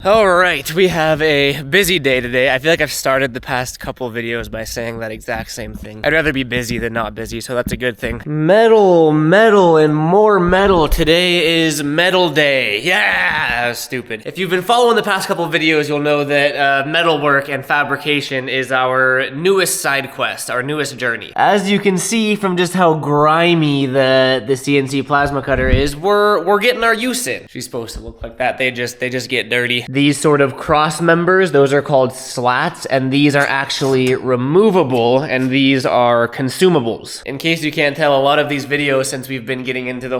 Alright, we have a busy day today. I feel like I've started the past couple videos by saying that exact same thing. I'd rather be busy than not busy, so that's a good thing. Metal, and more metal. Today is metal day. Yeah, stupid. If you've been following the past couple videos, you'll know that metalwork and fabrication is our newest side quest, our newest journey. As you can see from just how grimy the CNC plasma cutter is, we're getting our use in. She's supposed to look like that. They just get dirty. These sort of cross members, those are called slats, and these are actually removable, and these are consumables. In case you can't tell, a lot of these videos, since we've been getting into the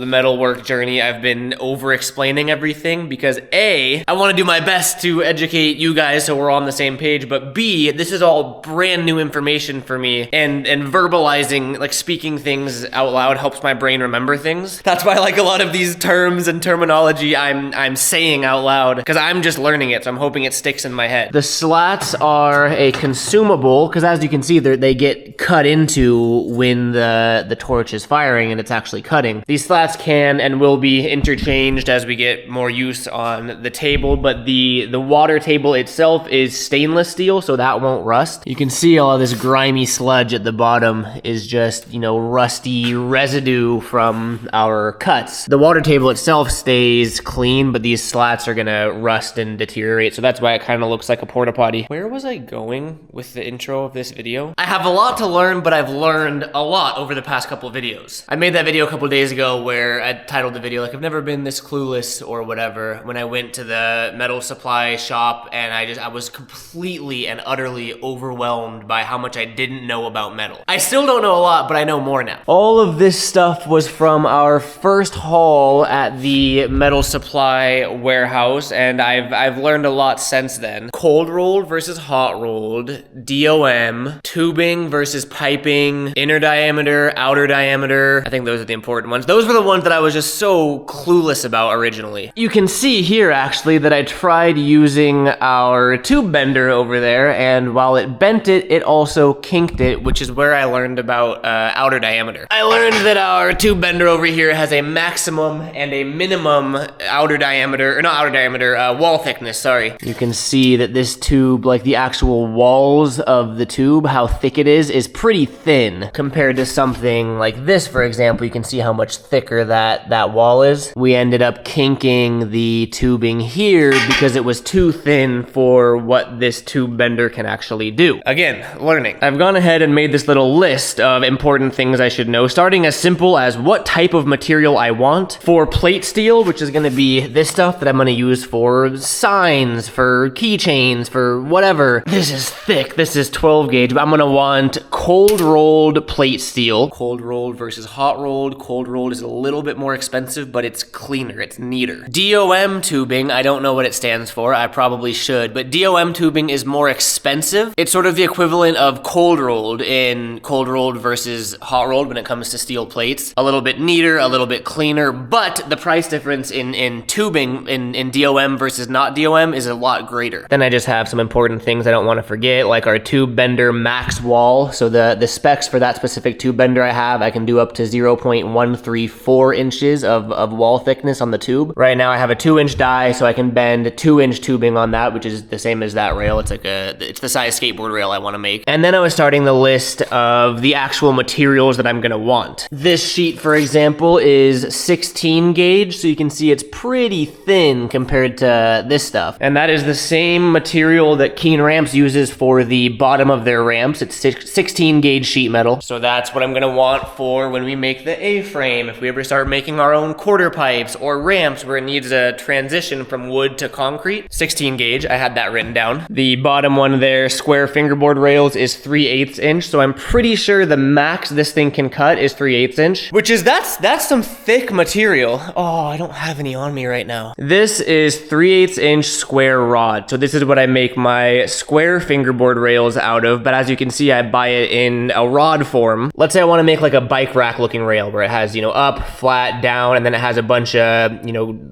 metalwork journey, I've been over-explaining everything because A, I want to do my best to educate you guys so we're on the same page, but B, this is all brand new information for me, and verbalizing, like speaking things out loud helps my brain remember things. That's why I like a lot of these terms and terminology I'm saying out loud, because I'm just learning it, so I'm hoping it sticks in my head. The slats are a consumable, because as you can see, they get cut into when the torch is firing and it's actually cutting. These slats can and will be interchanged as we get more use on the table, but the water table itself is stainless steel, so that won't rust. You can see all of this grimy sludge at the bottom is just, rusty residue from our cuts. The water table itself stays clean, but these slats are gonna rust and deteriorate, so that's why it kind of looks like a porta potty. Where was I going with the intro of this video? I have a lot to learn, but I've learned a lot over the past couple videos. I made that video a couple days ago where I titled the video like I've never been this clueless or whatever, when I went to the metal supply shop and I was completely and utterly overwhelmed by how much I didn't know about metal. I still don't know a lot, but I know more now. All of this stuff was from our first haul at the metal supply warehouse, and I've learned a lot since then. Cold rolled versus hot rolled, DOM, tubing versus piping, inner diameter, outer diameter. I think those are the important ones. Those were the ones that I was just so clueless about originally. You can see here actually that I tried using our tube bender over there, and while it bent it, it also kinked it, which is where I learned about outer diameter. I learned that our tube bender over here has a maximum and a minimum outer diameter, or not outer diameter, wall thickness, sorry. You can see that this tube, like the actual walls of the tube, how thick it is pretty thin compared to something like this, for example. You can see how much thicker that wall is. We ended up kinking the tubing here because it was too thin for what this tube bender can actually do. Again, learning. I've gone ahead and made this little list of important things I should know, starting as simple as what type of material I want. For plate steel, which is gonna be this stuff that I'm gonna use for signs, for keychains, for whatever. This is thick, this is 12 gauge, but I'm gonna want cold rolled plate steel. Cold rolled versus hot rolled. Cold rolled is a little bit more expensive, but it's cleaner, it's neater. DOM tubing, I don't know what it stands for, I probably should, but DOM tubing is more expensive. It's sort of the equivalent of cold rolled in cold rolled versus hot rolled when it comes to steel plates. A little bit neater, a little bit cleaner, but the price difference in tubing in DOM versus not DOM is a lot greater. Then I just have some important things I don't want to forget, like our tube bender max wall. So the specs for that specific tube bender I can do up to 0.134 inches of wall thickness on the tube. Right now I have a 2-inch die, so I can bend 2-inch tubing on that, which is the same as that rail. It's it's the size skateboard rail I want to make. And then I was starting the list of the actual materials that I'm gonna want. This sheet, for example, is 16 gauge, so you can see it's pretty thin compared to this stuff. And that is the same material that Keen Ramps uses for the bottom of their ramps. It's 16 gauge sheet metal. So that's what I'm gonna want for when we make the A-frame, if we ever start making our own quarter pipes or ramps where it needs a transition from wood to concrete. 16 gauge, I had that written down. The bottom one there, square fingerboard rails, is 3/8 inch, so I'm pretty sure the max this thing can cut is 3/8 inch, which is, that's some thick material. Oh, I don't have any on me right now. This is 3/8 inch square rod. So this is what I make my square fingerboard rails out of, but as you can see, I buy it in a rod form. Let's say I want to make like a bike rack looking rail where it has, up, flat, down, and then it has a bunch of,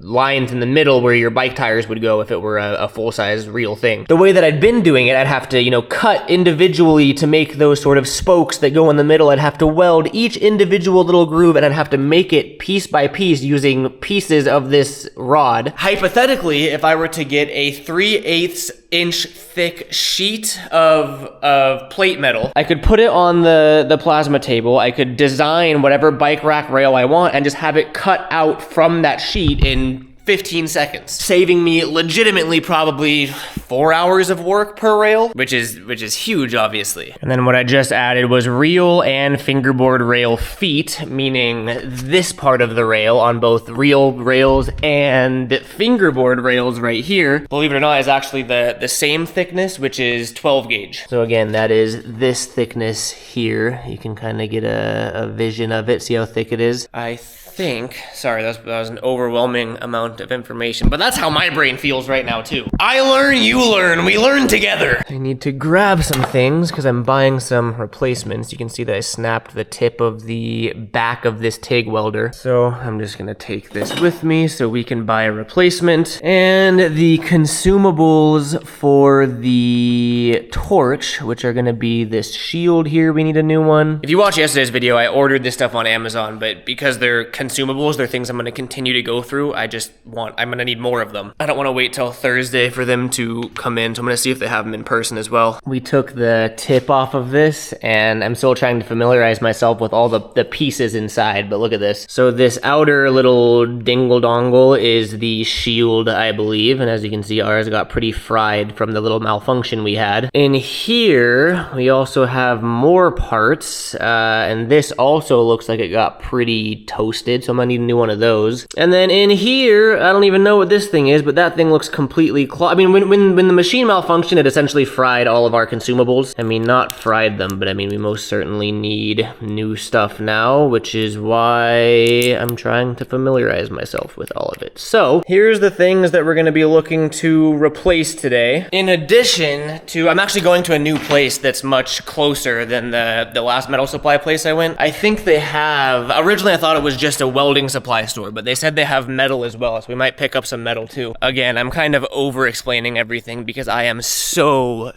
lines in the middle where your bike tires would go if it were a full-size real thing. The way that I'd been doing it, I'd have to, cut individually to make those sort of spokes that go in the middle. I'd have to weld each individual little groove, and I'd have to make it piece by piece using pieces of this rod. Hypothetically, Theoretically, if I were to get a 3/8 inch thick sheet of plate metal, I could put it on the plasma table. I could design whatever bike rack rail I want and just have it cut out from that sheet in 15 seconds, saving me legitimately probably 4 hours of work per rail, which is huge, obviously. And then what I just added was reel and fingerboard rail feet, meaning this part of the rail on both reel rails and fingerboard rails right here, believe it or not, is actually the same thickness, which is 12 gauge. So again, that is this thickness here. You can kind of get a vision of it, see how thick it is. I think, sorry, that was an overwhelming amount of information, but that's how my brain feels right now too. I learn, you learn, we learn together. I need to grab some things because I'm buying some replacements. You can see that I snapped the tip of the back of this TIG welder. So I'm just gonna take this with me so we can buy a replacement. And the consumables for the torch, which are gonna be this shield here, we need a new one. If you watched yesterday's video, I ordered this stuff on Amazon, but because they're consumables, they're things I'm going to continue to go through. I'm going to need more of them. I don't want to wait till Thursday for them to come in, so I'm going to see if they have them in person as well. We took the tip off of this, and I'm still trying to familiarize myself with all the pieces inside, but look at this. So this outer little dingle-dongle is the shield, I believe, and as you can see, ours got pretty fried from the little malfunction we had. In here, we also have more parts, and this also looks like it got pretty toasted, so I'm gonna need a new one of those. And then in here, I don't even know what this thing is, but that thing looks completely I mean, when the machine malfunctioned, it essentially fried all of our consumables. I mean, not fried them, but I mean, we most certainly need new stuff now, which is why I'm trying to familiarize myself with all of it. So here's the things that we're gonna be looking to replace today. In addition to, I'm actually going to a new place that's much closer than the last metal supply place I went. I think they have, originally I thought it was just a welding supply store, but they said they have metal as well, so we might pick up some metal too. Again, I'm kind of over-explaining everything because I am so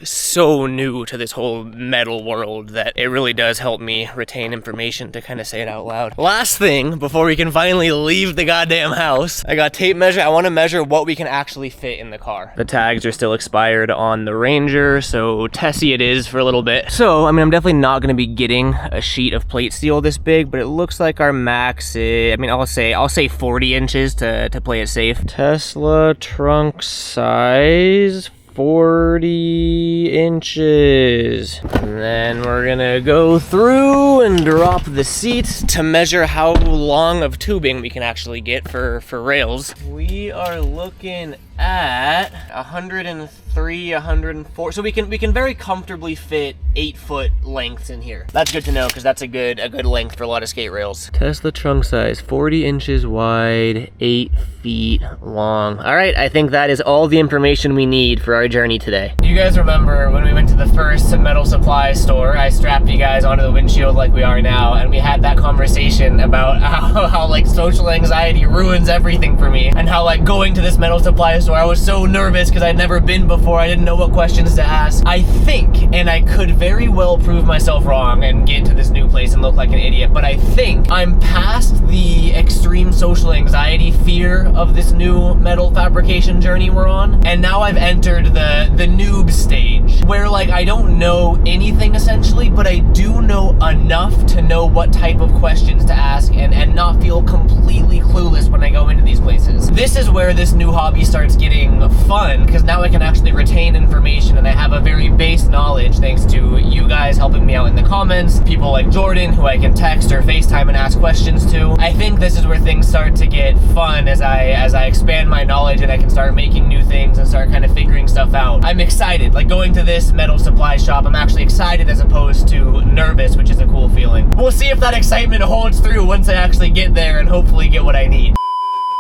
new to this whole metal world that it really does help me retain information to kind of say it out loud. Last thing, before we can finally leave the goddamn house, I got tape measure. I want to measure what we can actually fit in the car. The tags are still expired on the Ranger, so Tessie it is for a little bit. So, I mean, I'm definitely not going to be getting a sheet of plate steel this big, but it looks like our max is, I mean, I'll say 40 inches to play it safe. Tesla trunk size, 40 inches. And then we're gonna go through and drop the seats to measure how long of tubing we can actually get for rails. We are looking at 103, 104. So we can very comfortably fit 8-foot lengths in here. That's good to know because that's a good length for a lot of skate rails. Tesla trunk size, 40 inches wide, 8 feet long. All right, I think that is all the information we need for our journey today. You guys remember when we went to the first metal supply store, I strapped you guys onto the windshield like we are now, and we had that conversation about how like social anxiety ruins everything for me, and how like going to this metal supply store, I was so nervous because I'd never been before. I didn't know what questions to ask. I think, and I could very well prove myself wrong and get to this new place and look like an idiot, but I think I'm past the extreme social anxiety fear of this new metal fabrication journey we're on, and now I've entered the noob stage where like I don't know anything essentially, but I do know enough to know what type of questions to ask and not feel completely clueless when I go into these places. This is where this new hobby starts getting fun, because now I can actually retain information and I have a very base knowledge thanks to you guys helping me out in the comments, people like Jordan who I can text or FaceTime and ask questions to. I think this is where things start to get fun as I expand my knowledge and I can start making new things and start kind of figuring stuff out. I'm excited, like going to this metal supply shop, I'm actually excited as opposed to nervous, which is a cool feeling. We'll see if that excitement holds through once I actually get there and hopefully get what I need.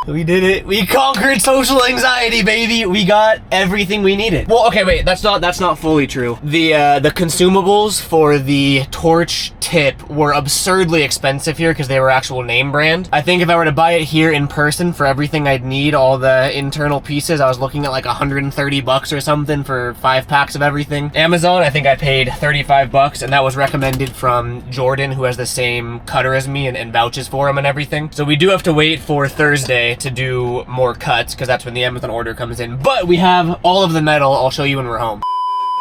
We did it. We conquered social anxiety, baby. We got everything we needed. Well, okay, wait, that's not fully true. The consumables for the torch tip were absurdly expensive here because they were actual name brand. I think if I were to buy it here in person for everything I'd need, all the internal pieces, I was looking at like 130 bucks or something for 5 packs of everything. Amazon, I think I paid 35 bucks, and that was recommended from Jordan, who has the same cutter as me and vouches for him and everything. So we do have to wait for Thursday get to do more cuts because that's when the Amazon order comes in. But we have all of the metal. I'll show you when we're home.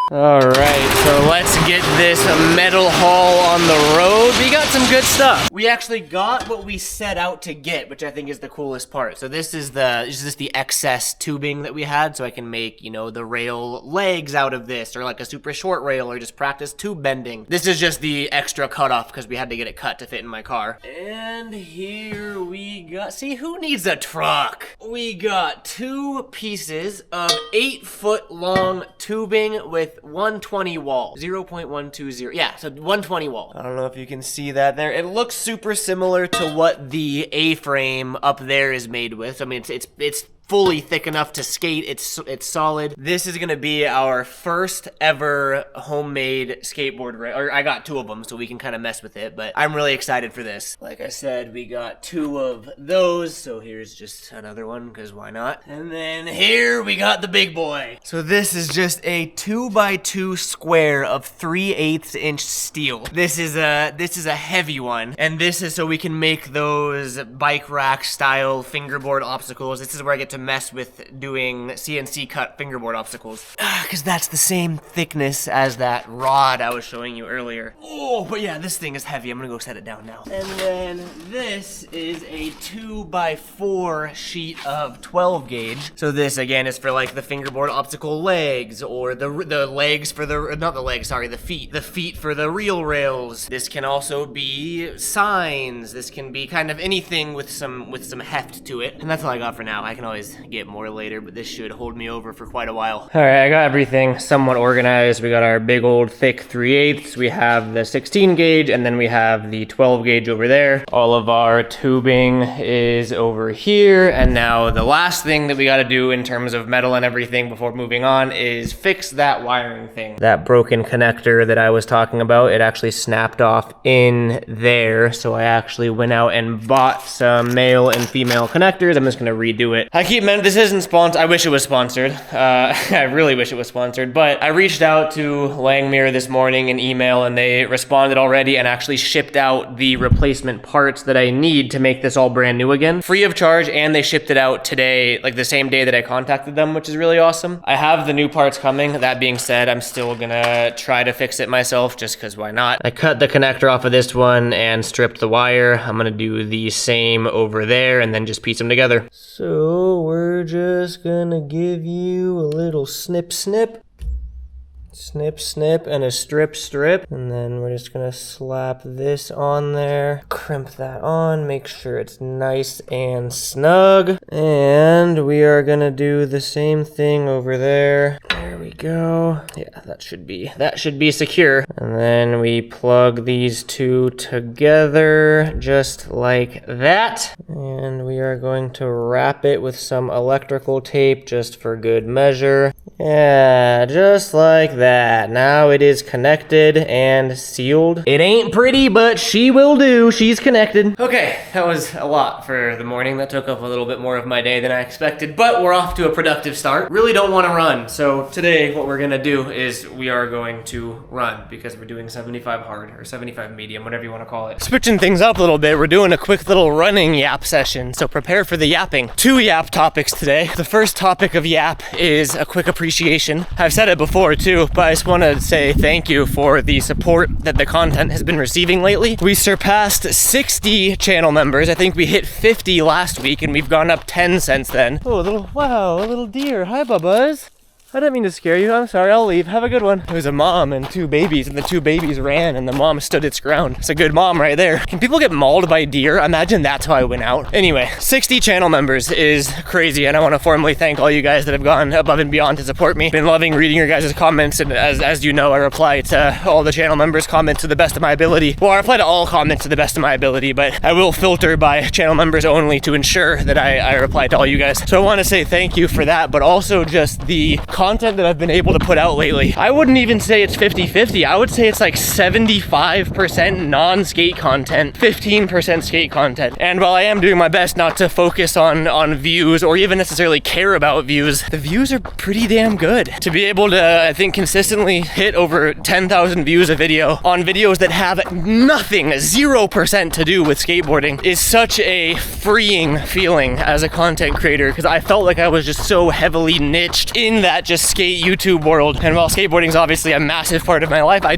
All right, so let's get this metal haul on the road. We got some good stuff. We actually got what we set out to get, which I think is the coolest part. So this is the excess tubing that we had, so I can make, you know, the rail legs out of this, or like a super short rail, or just practice tube bending. This is just the extra cutoff because we had to get it cut to fit in my car. And here we got, see, who needs a truck? We got 2 pieces of 8-foot long tubing with 120 wall, 0.120, yeah, so 120 wall. I don't know if you can see that there. It looks super similar to what the A-frame up there is made with. I mean, it's fully thick enough to skate. It's solid. This is gonna be our first ever homemade skateboard rail. Or I got 2 of them, so we can kind of mess with it, but I'm really excited for this. Like I said, we got 2 of those, so here's just another one, because why not? And then here we got the big boy. So this is just a 2x2 square of 3/8 inch steel. This is a heavy one, and this is so we can make those bike rack style fingerboard obstacles. This is where I get to mess with doing CNC cut fingerboard obstacles, because that's the same thickness as that rod I was showing you earlier. Oh, but yeah, this thing is heavy. I'm gonna go set it down now. And then this is a 2x4 sheet of 12 gauge. So this again is for like the fingerboard obstacle legs, or the legs for the, not the legs, sorry, the feet for the reel rails. This can also be signs. This can be kind of anything with some heft to it. And that's all I got for now. I can always get more later, but this should hold me over for quite a while. All right, I got everything somewhat organized. We got our big old thick 3/8. We have the 16 gauge, and then we have the 12 gauge over there. All of our tubing is over here. And now the last thing that we got to do in terms of metal and everything before moving on is fix that wiring thing. That broken connector that I was talking about, it actually snapped off in there. So I actually went out and bought some male and female connectors. I'm just gonna redo it. This isn't sponsored. I wish it was sponsored. I really wish it was sponsored, but I reached out to Langmuir this morning in email, and they responded already and actually shipped out the replacement parts that I need to make this all brand new again, free of charge, and they shipped it out today, like the same day that I contacted them, which is really awesome. I have the new parts coming. That being said, I'm still gonna try to fix it myself, just because why not? I cut the connector off of this one and stripped the wire. I'm gonna do the same over there and then just piece them together. So we're just gonna give you a little snip, snip, and a strip, and then we're just gonna slap this on there, crimp that on, make sure it's nice and snug, and we are gonna do the same thing over there. There we go. Yeah, that should be secure. And then we plug these 2 together just like that. And we are going to wrap it with some electrical tape just for good measure. Yeah, just like that. Now it is connected and sealed. It ain't pretty, but she will do. She's connected. Okay, that was a lot for the morning. That took up a little bit more of my day than I expected, but we're off to a productive start. Really don't want to run, so today what we're gonna do is we are going to run because we're doing 75 hard or 75 medium, whatever you want to call it. Switching things up a little bit, we're doing a quick little running yap session, so prepare for the yapping. 2 yap topics today. The first topic of yap is a quick appreciation. I've said it before too, but I just want to say thank you for the support that the content has been receiving lately. We surpassed 60 channel members. I think we hit 50 last week, and we've gone up 10 since then. Oh, a little deer. Hi, Bubba's. I didn't mean to scare you. I'm sorry, I'll leave. Have a good one. It was a mom and 2 babies, and the 2 babies ran, and the mom stood its ground. It's a good mom right there. Can people get mauled by deer? Imagine that's how I went out. Anyway, 60 channel members is crazy, and I want to formally thank all you guys that have gone above and beyond to support me. Been loving reading your guys' comments, and as you know, I reply to all the channel members' comments to the best of my ability. Well, I reply to all comments to the best of my ability, but I will filter by channel members only to ensure that I reply to all you guys. So I want to say thank you for that, but also just the content that I've been able to put out lately, I wouldn't even say it's 50-50. I would say it's like 75% non-skate content, 15% skate content. And while I am doing my best not to focus on views or even necessarily care about views, the views are pretty damn good. To be able to, I think, consistently hit over 10,000 views a video on videos that have nothing, 0% to do with skateboarding is such a freeing feeling as a content creator, because I felt like I was just so heavily niched in that just skate YouTube world. And while skateboarding is obviously a massive part of my life, I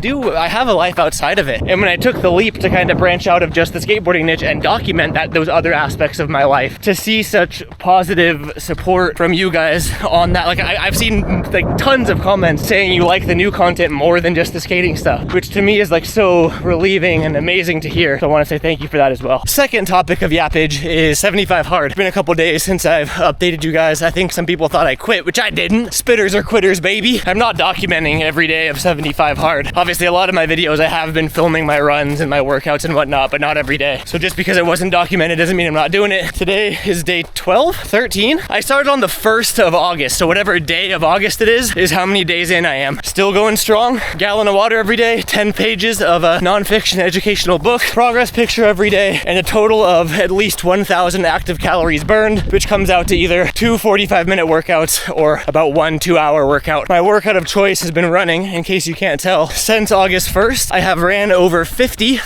have a life outside of it. And when I took the leap to kind of branch out of just the skateboarding niche and document those other aspects of my life, to see such positive support from you guys on that, like I've seen like tons of comments saying you like the new content more than just the skating stuff, which to me is like so relieving and amazing to hear. So I want to say thank you for that as well. Second topic of yappage is 75 hard. It's been a couple days since I've updated you guys. I think some people thought I quit, which I didn't. Spitters are quitters, baby. I'm not documenting every day of 75 hard. Obviously, a lot of my videos I have been filming my runs and my workouts and whatnot, but not every day. So just because it wasn't documented doesn't mean I'm not doing it. Today is day 12, 13. I started on the 1st of August, so whatever day of August it is how many days in I am. Still going strong. Gallon of water every day, 10 pages of a nonfiction educational book, progress picture every day, and a total of at least 1,000 active calories burned, which comes out to either 2 45-minute workouts or about 1 2-hour workout. My workout of choice has been running, in case you can't tell. Since August 1st, I have ran over 50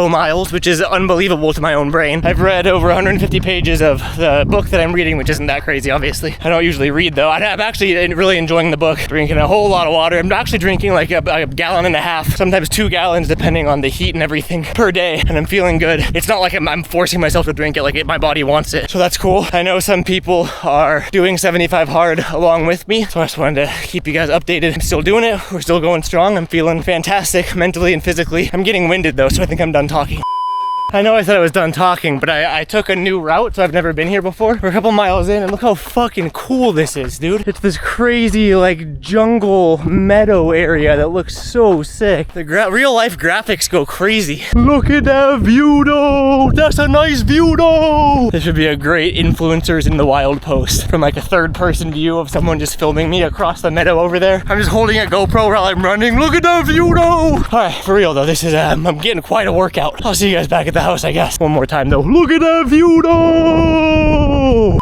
miles, which is unbelievable to my own brain. I've read over 150 pages of the book that I'm reading, which isn't that crazy, obviously. I don't usually read, though. I'm actually really enjoying the book, drinking a whole lot of water. I'm actually drinking like a gallon and a half, sometimes 2 gallons, depending on the heat and everything per day, and I'm feeling good. It's not like I'm forcing myself to drink it, like my body wants it. So that's cool. I know some people are doing 75 hard along with me, so I just wanted to keep you guys updated. I'm still doing it. We're still going strong. I'm feeling fantastic mentally and physically. I'm getting winded though, so I think I'm done talking. I know I said I was done talking, but I took a new route, so I've never been here before. We're a couple miles in, and look how fucking cool this is, dude. It's this crazy, like, jungle meadow area that looks so sick. The real life graphics go crazy. Look at that view, though. That's a nice view, though. This should be a great influencers in the wild post from like a third-person view of someone just filming me across the meadow over there. I'm just holding a GoPro while I'm running. Look at that view, though. All right, for real though, this is I'm getting quite a workout. I'll see you guys back at the house, I guess. One more time though. Look at that view though!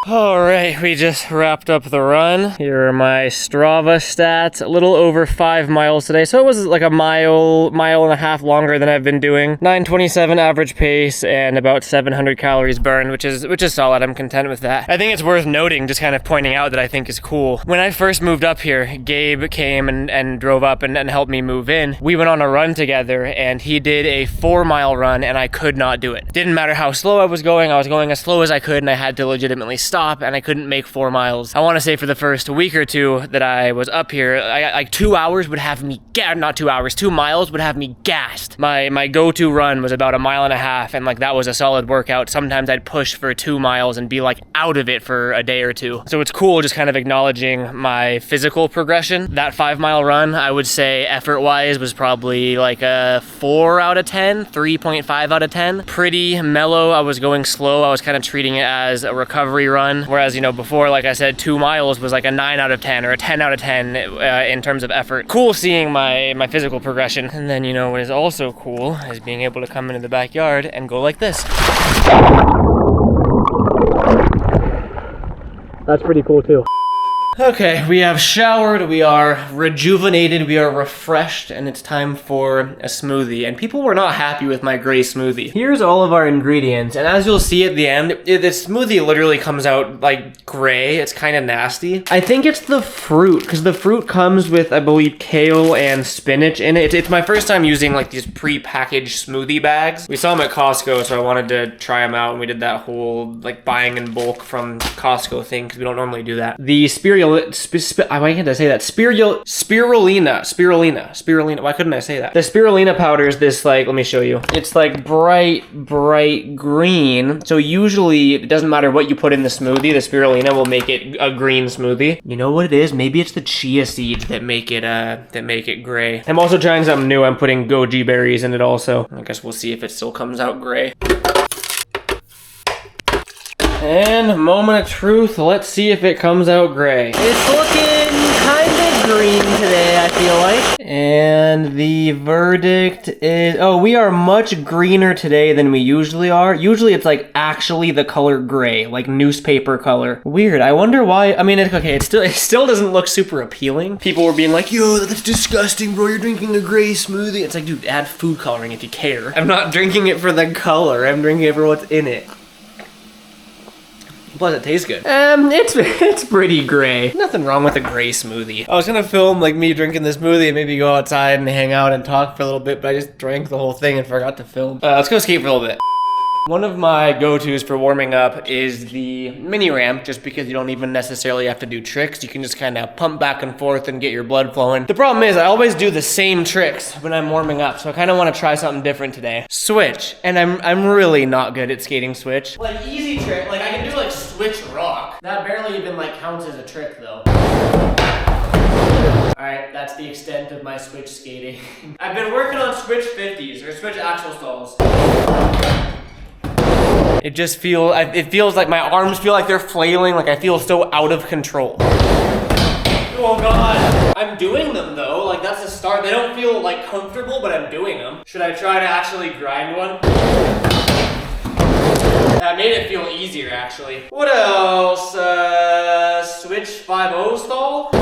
Alright, we just wrapped up the run. Here are my Strava stats. A little over 5 miles today, so it was like a mile and a half longer than I've been doing. 9:27 average pace and about 700 calories burned, which is solid. I'm content with that. I think it's worth noting, just kind of pointing out that I think is cool. When I first moved up here, Gabe came and drove up and helped me move in. We went on a run together, and he did a 4-mile run, and I could not do it. Didn't matter how slow I was going as slow as I could, and I had to legitimately stop, and I couldn't make 4 miles. I want to say for the first week or two that I was up here, like 2 hours would have me, not 2 hours, 2 miles would have me gassed. My go-to run was about 1.5 miles, and like that was a solid workout. Sometimes I'd push for 2 miles and be like out of it for a day or two. So it's cool just kind of acknowledging my physical progression. That 5-mile run, I would say effort-wise was probably like a 4 out of 10, 3.5 out of 10. Pretty mellow. I was going slow. I was kind of treating it as a recovery run, whereas, you know, before, like I said, 2 miles was like a 9 out of 10 or a 10 out of 10 in terms of effort. Cool seeing my physical progression. And then, you know, what is also cool is being able to come into the backyard and go like this. That's pretty cool too. Okay, we have showered, we are rejuvenated, we are refreshed, and it's time for a smoothie. And people were not happy with my gray smoothie. Here's all of our ingredients, and as you'll see at the end, this smoothie literally comes out like gray. It's kind of nasty. I think it's the fruit, because the fruit comes with, I believe, kale and spinach in it. It's my first time using like these pre-packaged smoothie bags. We saw them at Costco, so I wanted to try them out, and we did that whole like buying in bulk from Costco thing, because we don't normally do that. The why can't I say that? Spirulina. Why couldn't I say that? The spirulina powder is this, like, let me show you. It's like bright green. So usually it doesn't matter what you put in the smoothie, the spirulina will make it a green smoothie. You know what it is? Maybe it's the chia seeds that make it gray. I'm also trying something new. I'm putting goji berries in it also. I guess we'll see if it still comes out gray. And moment of truth, let's see if it comes out gray. It's looking kind of green today, I feel like. And the verdict is, oh, we are much greener today than we usually are. Usually it's like actually the color gray, like newspaper color. Weird, I wonder why. I mean, it still doesn't look super appealing. People were being like, yo, that's disgusting, bro, you're drinking a gray smoothie. It's like, dude, add food coloring if you care. I'm not drinking it for the color, I'm drinking it for what's in it. Plus it tastes good. It's pretty gray. Nothing wrong with a gray smoothie. I was gonna film like me drinking this smoothie and maybe go outside and hang out and talk for a little bit, but I just drank the whole thing and forgot to film. Let's go skate for a little bit. One of my go-tos for warming up is the mini ramp, just because you don't even necessarily have to do tricks. You can just kind of pump back and forth and get your blood flowing. The problem is I always do the same tricks when I'm warming up, so I kind of want to try something different today. Switch, and I'm really not good at skating switch. Like easy trick, like I can do like switch rock. That barely even like counts as a trick though. Alright, that's the extent of my switch skating. I've been working on switch 50s, or switch axle stalls. It just feels like my arms feel like they're flailing, like I feel so out of control. Oh God. I'm doing them though, like that's a start. They don't feel like comfortable, but I'm doing them. Should I try to actually grind one? That made it feel easier actually. What else? Switch 5-0 stall?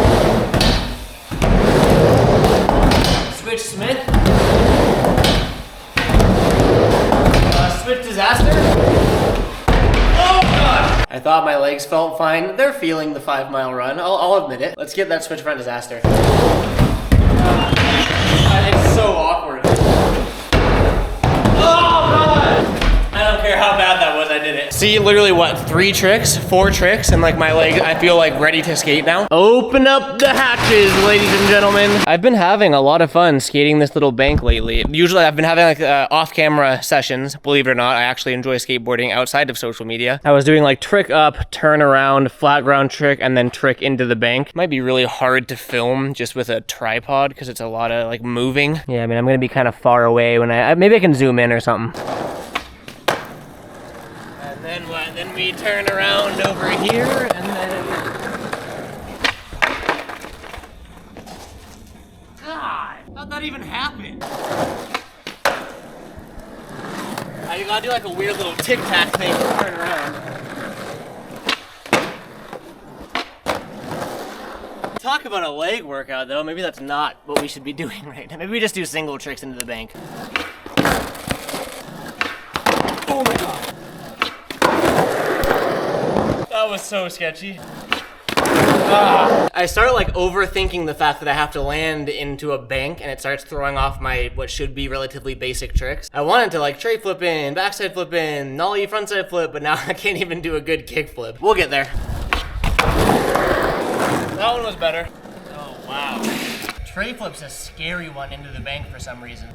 Switch Smith? Switch disaster? Oh God! I thought my legs felt fine. They're feeling the 5-mile run. I'll admit it. Let's get that switch front disaster. It's so awkward. Oh God! I don't care how bad that was, I did it. See, literally what, 4 tricks, and like my leg, I feel like ready to skate now. Open up the hatches, ladies and gentlemen. I've been having a lot of fun skating this little bank lately. Usually I've been having like off-camera sessions, believe it or not. I actually enjoy skateboarding outside of social media. I was doing like trick up, turn around, flat ground trick, and then trick into the bank. Might be really hard to film just with a tripod because it's a lot of like moving. Yeah, I mean, I'm gonna be kind of far away when maybe I can zoom in or something. Then what? Then we turn around over here, and then... God! How'd that even happen? You gotta do like a weird little tic-tac thing to turn around. Talk about a leg workout, though. Maybe that's not what we should be doing right now. Maybe we just do single tricks into the bank. Oh my God. That was so sketchy. I started like overthinking the fact that I have to land into a bank and it starts throwing off my what should be relatively basic tricks. I wanted to like tray flip in, backside flip in, nollie frontside flip, but now I can't even do a good kick flip. We'll get there. That one was better. Oh wow. Tray flip's a scary one into the bank for some reason.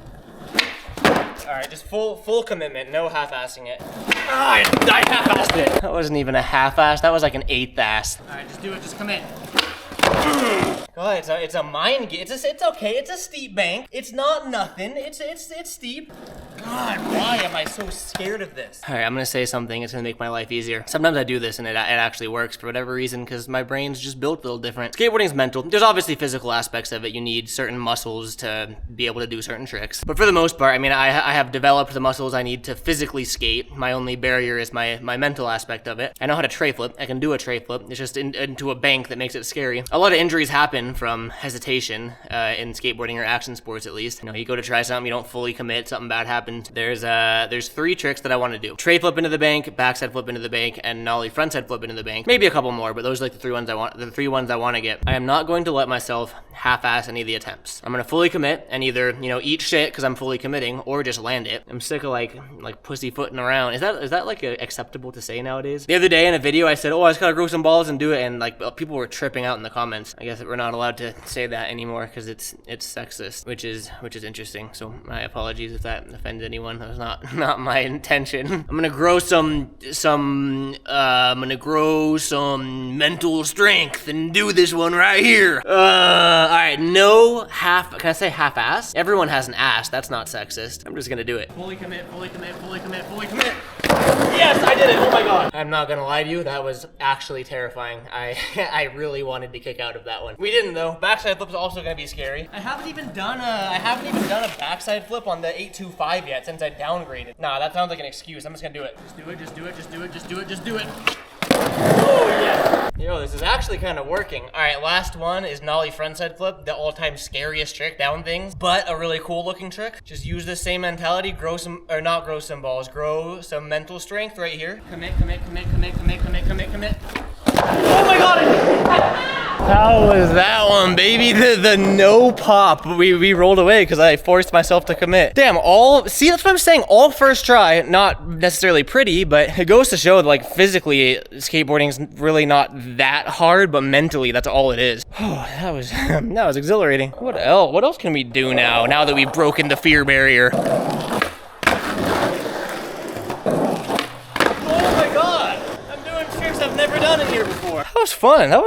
Alright, just full commitment, no half-assing it. I half-assed it. That wasn't even a half-ass, that was like an 1/8-ass. Alright, just do it, just commit. God, it's a mind game. It's okay, it's a steep bank. It's not nothing, it's steep. God, why am I so scared of this? Alright, I'm gonna say something, it's gonna make my life easier. Sometimes I do this and it actually works for whatever reason, because my brain's just built a little different. Skateboarding's mental. There's obviously physical aspects of it. You need certain muscles to be able to do certain tricks. But for the most part, I mean, I have developed the muscles I need to physically skate. My only barrier is my mental aspect of it. I know how to tray flip. I can do a tray flip. It's just into a bank that makes it scary. A lot of injuries happen from hesitation in skateboarding or action sports, at least. You know, you go to try something, you don't fully commit, something bad happens. There's 3 tricks that I want to do. Tray flip into the bank, backside flip into the bank, and nollie frontside flip into the bank. Maybe a couple more, but those are like the 3 ones I want. The 3 ones I want to get. I am not going to let myself half-ass any of the attempts. I'm gonna fully commit and either, you know, eat shit because I'm fully committing, or just land it. I'm sick of like pussyfooting around. Is that like acceptable to say nowadays? The other day in a video I said, oh, I just gotta grow some balls and do it, and like people were tripping out in the comments. I guess we're not allowed to say that anymore because it's sexist, which is interesting. So my apologies if that offended anyone. That was not my intention. I'm gonna grow some mental strength and do this one right here. All right, no half, can I say half-ass? Everyone has an ass, that's not sexist. I'm just gonna do it. Fully commit, fully commit, fully commit, fully commit. Yes, I did it, oh my God. I'm not gonna lie to you, that was actually terrifying. I really wanted to kick out of that one. We didn't though. Backside flip is also gonna be scary. I haven't even done a backside flip on the 825 yet since I downgraded. Nah, that sounds like an excuse. I'm just gonna do it. Just do it, just do it, just do it, just do it, just do it. Oh yeah. Yo, this is actually kind of working. All right, last one is nollie frontside flip, the all-time scariest trick, down things, but a really cool looking trick. Just use the same mentality, grow some mental strength right here. Commit, commit, commit, commit, commit, commit, commit, commit. Oh my God! How was that one, baby? The no pop. We rolled away because I forced myself to commit. Damn, see, that's what I'm saying. All first try, not necessarily pretty, but it goes to show that, like, physically, skateboarding's really not that hard, but mentally, that's all it is. Oh, that was exhilarating. What else can we do now that we've broken the fear barrier? In here before. That was fun. That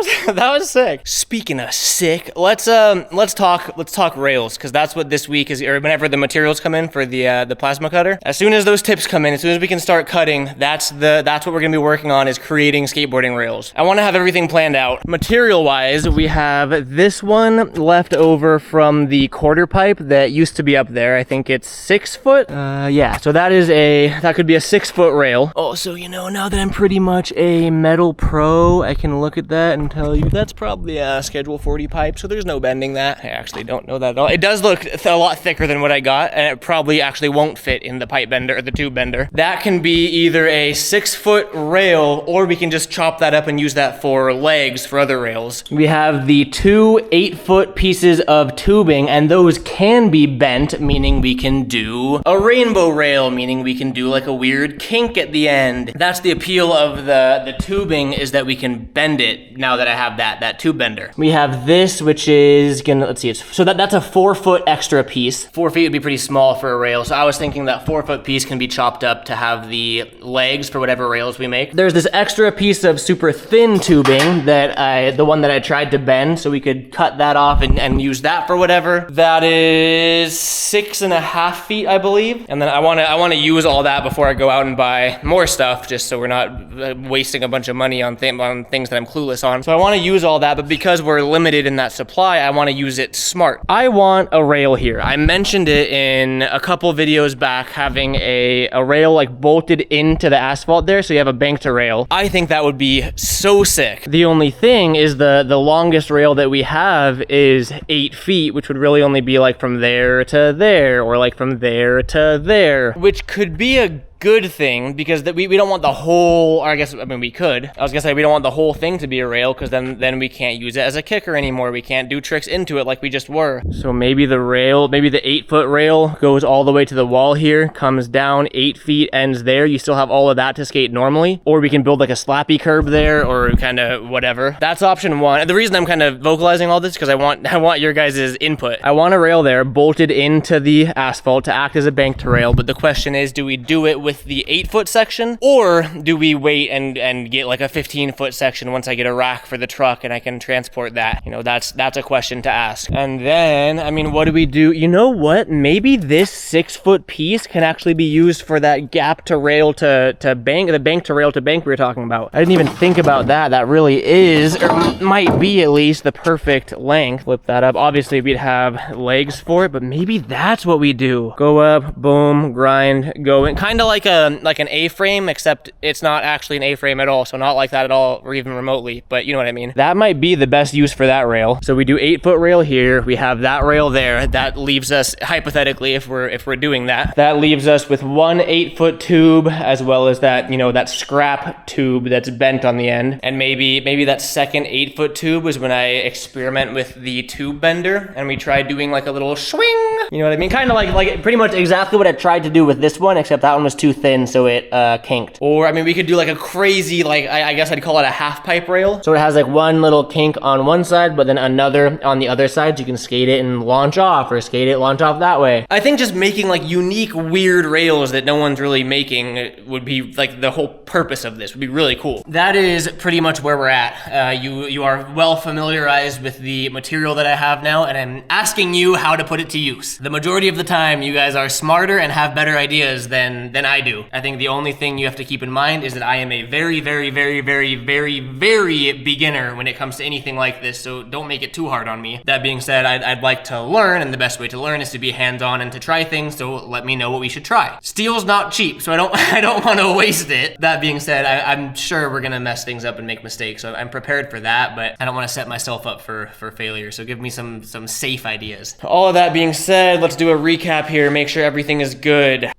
was sick. Speaking of sick, let's talk rails, because that's what this week is, or whenever the materials come in for the plasma cutter. As soon as those tips come in, as soon as we can start cutting, that's what we're gonna be working on, is creating skateboarding rails. I want to have everything planned out. Material wise, we have this one left over from the quarter pipe that used to be up there. I think it's 6 foot. Yeah. So that could be a 6 foot rail. Also, now that I'm pretty much a metal pro, I can look at that and tell you that's probably a schedule 40 pipe, so there's no bending that. I actually don't know that at all. It does look a lot thicker than what I got, and it probably actually won't fit in the pipe bender or the tube bender. That can be either a 6 foot rail, or we can just chop that up and use that for legs for other rails. We have the 2 8-foot pieces of tubing, and those can be bent, meaning we can do a rainbow rail, meaning we can do like a weird kink at the end. That's the appeal of the tubing, is that we can bend it now that I have that tube bender. We have this, which is let's see, that's a 4 foot extra piece. 4 feet would be pretty small for a rail, so I was thinking that 4 foot piece can be chopped up to have the legs for whatever rails we make. There's this extra piece of super thin tubing the one that I tried to bend, so we could cut that off and use that for whatever. That is 6.5 feet, I believe. And then I want to use all that before I go out and buy more stuff, just so we're not wasting a bunch of money on things that I'm clueless on. So I want to use all that, but because we're limited in that supply, I want to use it smart. I want a rail here. I mentioned it in a couple videos back, having a rail like bolted into the asphalt there, so you have a bank to rail. I think that would be so sick. The only thing is the longest rail that we have is 8 feet, which would really only be like from there to there, or like from there to there, which could be a good thing, because we don't want the whole, or we could. I was gonna say we don't want the whole thing to be a rail, because then we can't use it as a kicker anymore. We can't do tricks into it like we just were. So maybe the 8 foot rail goes all the way to the wall here, comes down 8 feet, ends there. You still have all of that to skate normally, or we can build like a slappy curb there, or kind of whatever. That's option one. The reason I'm kind of vocalizing all this, because I want your guys' input. I want a rail there bolted into the asphalt to act as a bank to rail, but the question is, do we do it with the 8 foot section, or do we wait and get like a 15 foot section once I get a rack for the truck and I can transport that? That's a question to ask. And then, what do we do? You know what? Maybe this 6 foot piece can actually be used for that gap to rail to bank, the bank to rail to bank we were talking about. I didn't even think about that. That really is, or might be at least, the perfect length. Flip that up. Obviously we'd have legs for it, but maybe that's what we do. Go up, boom, grind, go in. Kind of like an A-frame, except it's not actually an A-frame at all, so not like that at all, or even remotely, but you know what I mean. That might be the best use for that rail. So we do 8 foot rail here, we have that rail there. That leaves us, hypothetically, if we're doing that leaves us with one 8 foot tube, as well as that, that scrap tube that's bent on the end. And maybe that second 8 foot tube was when I experiment with the tube bender, and we tried doing like a little swing You know what I mean? Kind of like pretty much exactly what I tried to do with this one, except that one was too thin, so it kinked. Or, I mean, we could do like a crazy, like, I guess I'd call it a half pipe rail. So it has like one little kink on one side, but then another on the other side, so you can skate it and launch off, or skate it, launch off that way. I think just making like unique, weird rails that no one's really making would be like the whole purpose of this, would be really cool. That is pretty much where we're at. You are well familiarized with the material that I have now, and I'm asking you how to put it to use. The majority of the time, you guys are smarter and have better ideas than I do. I think the only thing you have to keep in mind is that I am a very, very, very, very, very, very beginner when it comes to anything like this, so don't make it too hard on me. That being said, I'd like to learn, and the best way to learn is to be hands-on and to try things, so let me know what we should try. Steel's not cheap, so I don't want to waste it. That being said, I'm sure we're gonna mess things up and make mistakes, so I'm prepared for that, but I don't want to set myself up for failure, so give me some safe ideas. All of that being said, let's do a recap here, make sure everything is good.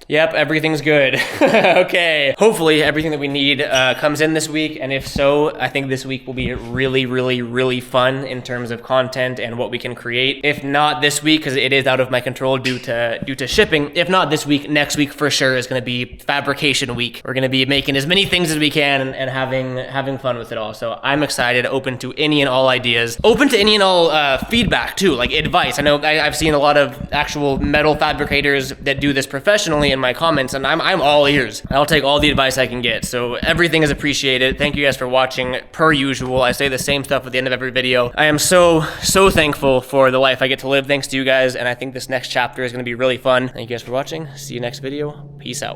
Yep, everything's good. Okay. Hopefully everything that we need comes in this week, and if so, I think this week will be really, really, really fun in terms of content and what we can create. If not this week, because it is out of my control due to shipping, if not this week, next week for sure is gonna be fabrication week. We're gonna be making as many things as we can and having fun with it all. So I'm excited, open to any and all ideas, open to any and all feedback too, like advice. I know I've seen a lot of actual metal fabricators that do this professionally in my comments, and I'm all ears. I'll take all the advice I can get, so everything is appreciated. Thank you guys for watching. Per usual, I say the same stuff at the end of every video. I am so thankful for the life I get to live thanks to you guys, and I think this next chapter is going to be really fun. Thank you guys for watching. See you next video. Peace out.